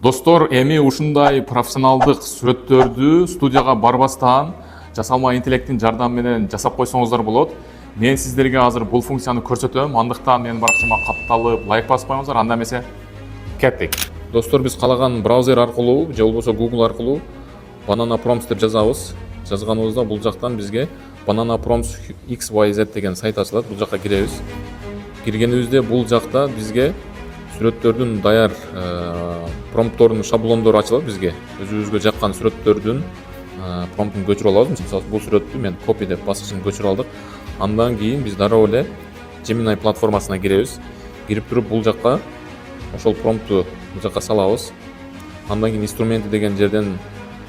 Достор, эми ушундай профессионалдык сүрөттөрдү студияга барбастан жасалма интеллекттин жардамы менен жасап койсоңуздар болот. Мен сиздерге азыр бул функцияны көрсөтөм. Андыктан менин баракчама катталып лайк басып коюңуздар. Анда эмесе кеттик. Достор, биз каалаган браузер аркылуу же болбосо Google аркылуу Banana Prompts деп жазабыз. Жазганыбызда бул жактан бизге Banana Prompts XYZ деген сайт ачылат. Бул жакка киребиз. Киргенибизде бул жакта бизге сүрөттөрдүн даяр промптордун шаблондору ачылат бизге. Өзүбүзгө жаккан сүрөттөрдүн промптун көчүрүп алабыз. Мисалы бул сүрөттү мен copy деп баскычын көчүрүп алдык. Андан кийин биз дароо эле Gemini платформасына киребиз. Кирип туруп бул жакка ошол промпту бул жакка салабыз. Андан кийин инструменти деген жерден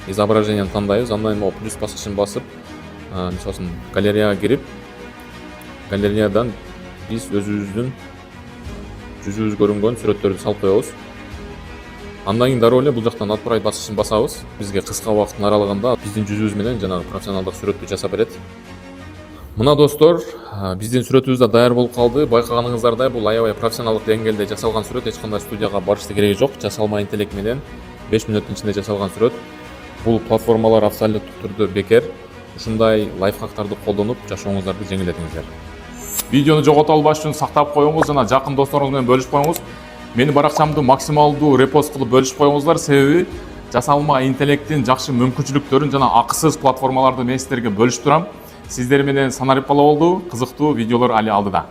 изображенияны тандайбыз. Андан кийин могу плюс баскычын басып, мисалы галереяга кирип, галереядан биз өзүбүздүн жүзүбүз көрүнгөн сүрөттөрдү салып коебуз. Андан кийин дароо эле бул жактан отправить баскычын басабыз. Бизге кыска убакыттын аралыгында биздин жүзүбүз менен жанагы профессионалдык сүрөттү жасап берет. Мына достор, биздин сүрөтүбүз да даяр болуп калды. Байкаганыңыздардай бул аябай профессионалдык деңгээлде жасалган сүрөт, эч кандай студияга барышты кереги жок. Жасалма интеллект менен 5 мүнөттүн ичинде жасалган сүрөт. Бул платформалар официалдык түрдө бекер. Ушундай лайфхактарды колдонуп жашооңуздарды жеңилдетиңиздер. Видеону жогото албаш үчүн сактап коюңуз жана жакын досторуңуз менен бөлүшүп коюңуз. Менин баракчамды максималдуу репост кылып бөлүшүп коюңуздар, себеби жасалма интеллекттин жакшы мүмкүнчүлүктөрүн жана акысыз платформаларды мен сиздерге бөлүшүп турам. Сиздер менен санарип кала болду. Кызыктуу видеолор али алдыда.